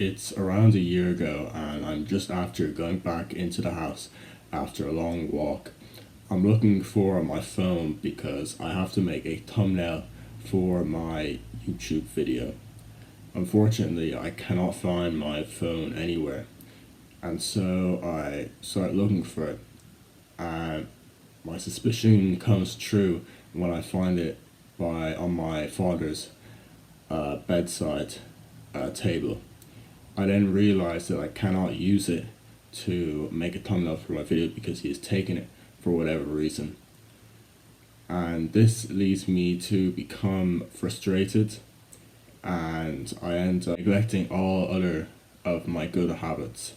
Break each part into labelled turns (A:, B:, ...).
A: It's around a year ago, and I'm just after going back into the house after a long walk. I'm looking for my phone because I have to make a thumbnail for my YouTube video. Unfortunately, I cannot find my phone anywhere, and so I start looking for it, and my suspicion comes true when I find it on my father's bedside table. I then realized that I cannot use it to make a thumbnail for my video because he has taken it for whatever reason. And this leads me to become frustrated, and I end up neglecting all other of my good habits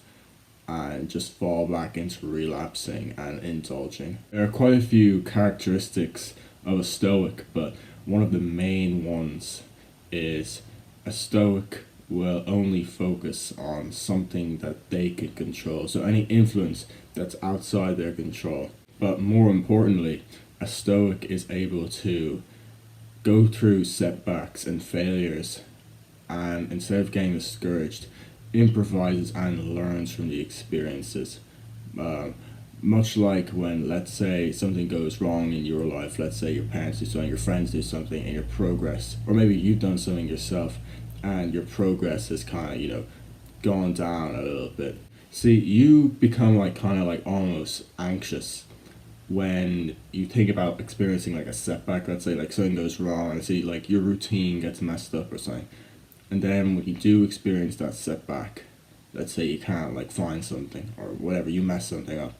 A: and just fall back into relapsing and indulging. There are quite a few characteristics of a Stoic, but one of the main ones is a Stoic will only focus on something that they can control, so any influence that's outside their control. But more importantly, a Stoic is able to go through setbacks and failures, and instead of getting discouraged, improvises and learns from the experiences. Much like when, let's say, something goes wrong in your life, let's say your parents do something, your friends do something, and your progress, or maybe you've done something yourself, and your progress has kind of, gone down a little bit. See, you become almost anxious when you think about experiencing a setback. Let's say something goes wrong, and see your routine gets messed up or something. And then when you do experience that setback, let's say you can't find something or whatever, you mess something up,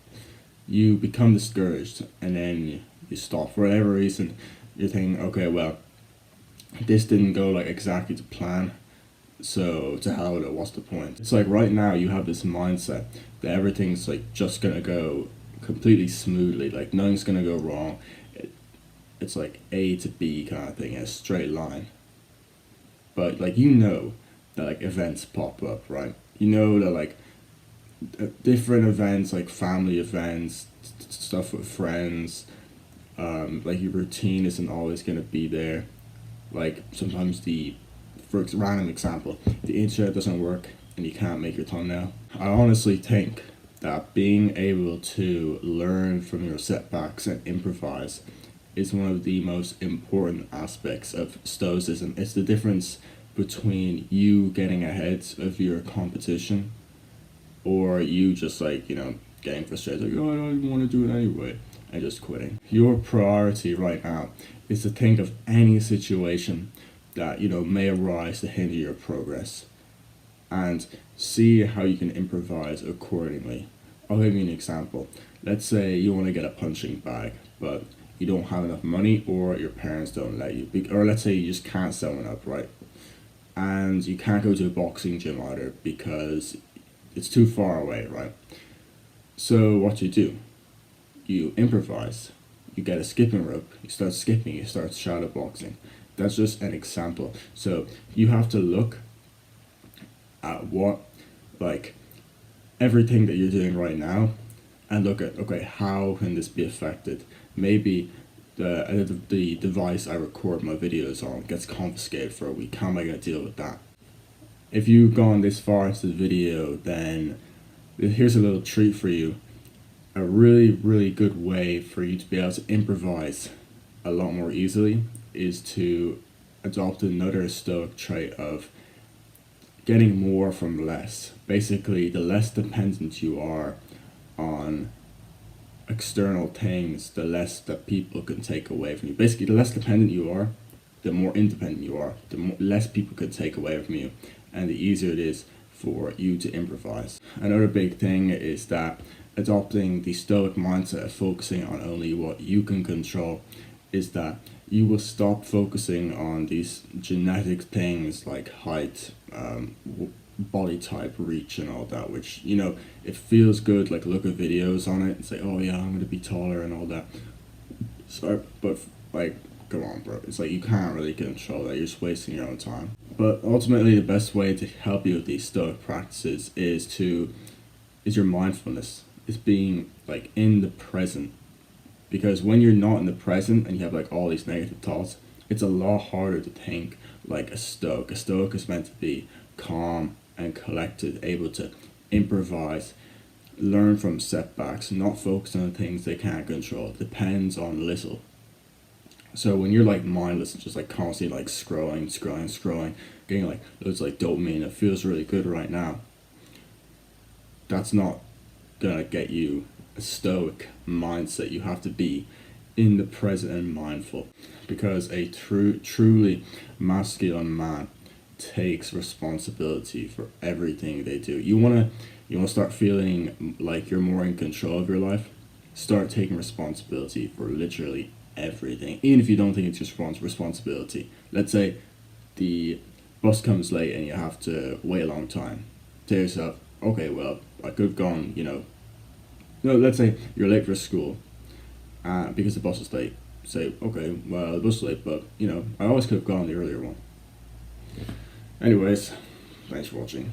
A: you become discouraged, and then you stop for whatever reason. You're thinking, okay, well, this didn't go exactly to plan, so to hell with it, what's the point? It's right now you have this mindset that everything's just gonna go completely smoothly, nothing's gonna go wrong. It's A to B kind of thing in a straight line. But that events pop up, right? You know that different events, family events, stuff with friends, your routine isn't always gonna be there. Sometimes for random example, the internet doesn't work and you can't make your thumbnail. I honestly think that being able to learn from your setbacks and improvise is one of the most important aspects of Stoicism. It's the difference between you getting ahead of your competition, or you just getting frustrated, oh, I don't even want to do it anyway, and just quitting. Your priority right now is to think of any situation that may arise to hinder your progress, and see how you can improvise accordingly. I'll give you an example. Let's say you want to get a punching bag, but you don't have enough money, or your parents don't let you, or let's say you just can't set one up, right? And you can't go to a boxing gym either because it's too far away, right? So what do? You improvise. You get a skipping rope, you start skipping, you start shadow boxing. That's just an example. So you have to look at what, everything that you're doing right now, and look at, okay, how can this be affected? Maybe the device I record my videos on gets confiscated for a week. How am I going to deal with that? If you've gone this far into the video, then here's a little treat for you. A really, really good way for you to be able to improvise a lot more easily is to adopt another Stoic trait of getting more from less. Basically, the less dependent you are on external things, the less that people can take away from you. Basically, the less dependent you are, the more independent you are, less people can take away from you, and the easier it is for you to improvise. Another big thing is that adopting the Stoic mindset of focusing on only what you can control is that you will stop focusing on these genetic things like height, body type, reach, and all that, which it feels good. Look at videos on it and say, oh yeah, I'm gonna be taller and all that. So, but come on, bro. It's you can't really control that. You're just wasting your own time. But ultimately, the best way to help you with these Stoic practices is your mindfulness. Is being in the present. Because when you're not in the present and you have all these negative thoughts, it's a lot harder to think like a Stoic. A Stoic is meant to be calm, and collected, able to improvise, learn from setbacks, not focus on things they can't control, depends on little. So when you're like mindless and just like constantly like scrolling, getting like loads like dopamine, it feels really good right now. That's not gonna get you a stoic mindset. You have to be in the present and mindful, because a truly masculine man takes responsibility for everything they do. You wanna start feeling like you're more in control of your life. Start taking responsibility for literally everything, even if you don't think it's your responsibility. Let's say the bus comes late and you have to wait a long time. Tell yourself, okay, well, I could have gone, no, let's say you're late for school because the bus is late. Say, okay, well, the bus is late, but, I always could have gone the earlier one. Anyways, thanks for watching.